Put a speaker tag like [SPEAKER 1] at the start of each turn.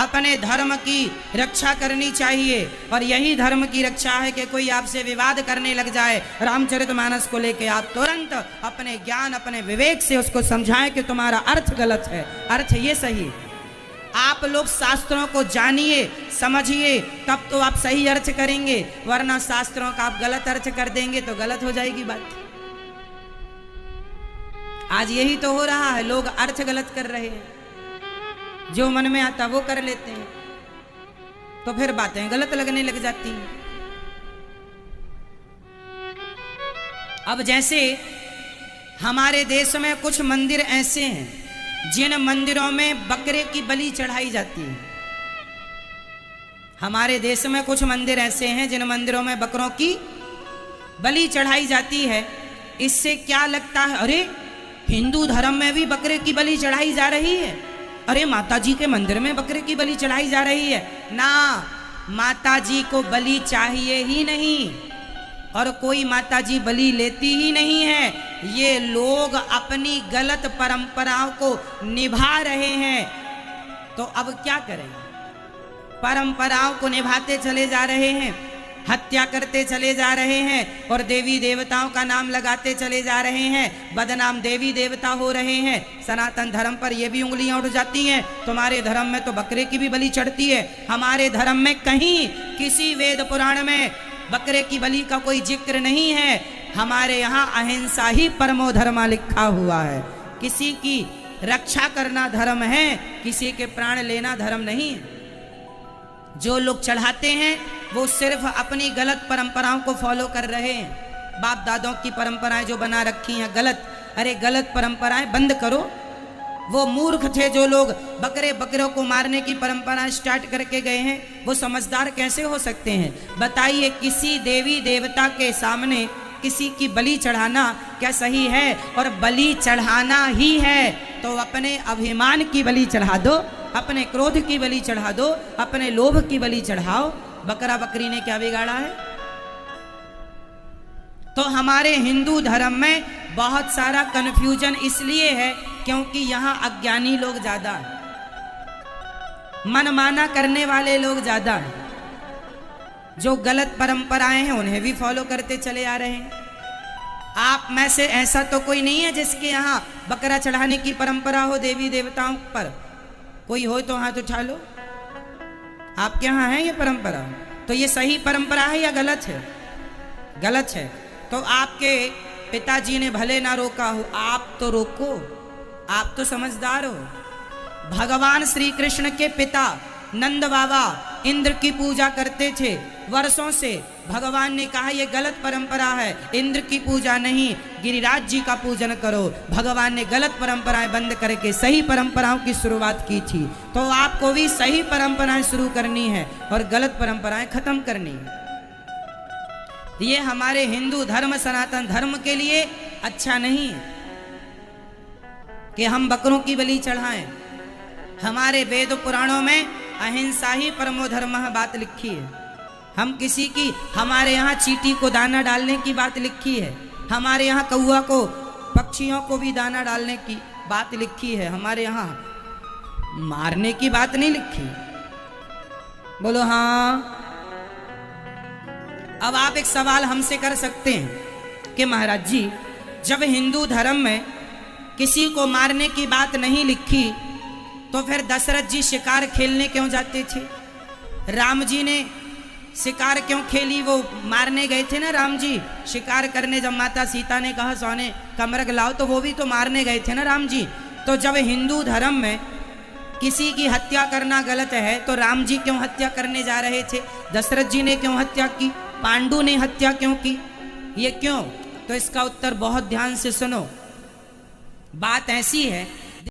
[SPEAKER 1] अपने धर्म की रक्षा करनी चाहिए। और यही धर्म की रक्षा है कि कोई आपसे विवाद करने लग जाए, रामचरितमानस को लेके आप तुरंत अपने ज्ञान अपने विवेक से उसको समझाएं कि तुम्हारा अर्थ गलत है, अर्थ ये सही। आप लोग शास्त्रों को जानिए समझिए, तब तो आप सही अर्थ करेंगे, वरना शास्त्रों का आप गलत अर्थ कर देंगे तो गलत हो जाएगी बात। आज यही तो हो रहा है, लोग अर्थ गलत कर रहे हैं, जो मन में आता वो कर लेते हैं, तो फिर बातें गलत लगने लग जाती हैं। अब जैसे हमारे देश में कुछ मंदिर ऐसे हैं जिन मंदिरों में बकरे की बलि चढ़ाई जाती है। हमारे देश में कुछ मंदिर ऐसे हैं जिन मंदिरों में बकरों की बलि चढ़ाई जाती है। इससे क्या लगता है, अरे हिंदू धर्म में भी बकरे की बलि चढ़ाई जा रही है, अरे माता जी के मंदिर में बकरे की बलि चढ़ाई जा रही है। ना, माता जी को बलि चाहिए ही नहीं और कोई माता जी बलि लेती ही नहीं है। ये लोग अपनी गलत परंपराओं को निभा रहे हैं, तो अब क्या करें? परंपराओं को निभाते चले जा रहे हैं, हत्या करते चले जा रहे हैं और देवी देवताओं का नाम लगाते चले जा रहे हैं, बदनाम देवी देवता हो रहे हैं। सनातन धर्म पर ये भी उंगलियां उठ जाती हैं, तुम्हारे धर्म में तो बकरे की भी बलि चढ़ती है। हमारे धर्म में कहीं किसी वेद पुराण में बकरे की बलि का कोई जिक्र नहीं है। हमारे यहाँ अहिंसा ही परमो धर्मा लिखा हुआ है। किसी की रक्षा करना धर्म है, किसी के प्राण लेना धर्म नहीं है। जो लोग चढ़ाते हैं वो सिर्फ अपनी गलत परंपराओं को फॉलो कर रहे हैं। बाप दादों की परंपराएं जो बना रखी हैं गलत, अरे गलत परंपराएं बंद करो। वो मूर्ख थे जो लोग बकरों को मारने की परंपरा स्टार्ट करके गए हैं, वो समझदार कैसे हो सकते हैं? बताइए, किसी देवी देवता के सामने किसी की बलि चढ़ाना क्या सही है? और बलि चढ़ाना ही है तो अपने अभिमान की बलि चढ़ा दो, अपने क्रोध की बलि चढ़ा दो, अपने लोभ की बलि चढ़ाओ। बकरा बकरी ने क्या बिगाड़ा है? तो हमारे हिंदू धर्म में बहुत सारा कंफ्यूजन इसलिए है क्योंकि यहाँ अज्ञानी लोग ज्यादा हैं, मनमाना करने वाले लोग ज्यादा हैं। जो गलत परंपराएं हैं उन्हें भी फॉलो करते चले आ रहे हैं। आप में से ऐसा तो कोई नहीं है जिसके यहाँ बकरा चढ़ाने की परंपरा हो देवी देवताओं पर? कोई हो तो हाथ उठा लो। आपके यहाँ है ये परंपरा? तो ये सही परंपरा है या गलत है? गलत है। तो आपके पिताजी ने भले ना रोका हो, आप तो रोको, आप तो समझदार हो। भगवान श्री कृष्ण के पिता नंद बाबा इंद्र की पूजा करते थे वर्षों से। भगवान ने कहा यह गलत परंपरा है, इंद्र की पूजा नहीं, गिरिराज जी का पूजन करो। भगवान ने गलत परंपराएं बंद करके सही परंपराओं की शुरुआत की थी। तो आपको भी सही परंपराएं शुरू करनी है और गलत परंपराएं खत्म करनी है। ये हमारे हिंदू धर्म सनातन धर्म के लिए अच्छा नहीं है कि हम बकरों की बलि चढ़ाएं। हमारे वेद पुराणों में अहिंसा ही परमो धर्म बात लिखी है। हम किसी की, हमारे यहाँ चींटी को दाना डालने की बात लिखी है, हमारे यहाँ कौआ को, पक्षियों को भी दाना डालने की बात लिखी है। हमारे यहाँ मारने की बात नहीं लिखी। बोलो हाँ। अब आप एक सवाल हमसे कर सकते हैं कि महाराज जी, जब हिंदू धर्म में किसी को मारने की बात नहीं लिखी तो फिर दशरथ जी शिकार खेलने क्यों जाते थे? राम जी ने शिकार क्यों खेली? वो मारने गए थे ना राम जी शिकार करने। जब माता सीता ने कहा सोने का मृग लाओ तो वो भी तो मारने गए थे ना राम जी। तो जब हिंदू धर्म में किसी की हत्या करना गलत है तो राम जी क्यों हत्या करने जा रहे थे? दशरथ जी ने क्यों हत्या की? पांडु ने हत्या क्यों की? ये क्यों? तो इसका उत्तर बहुत ध्यान से सुनो। बात ऐसी है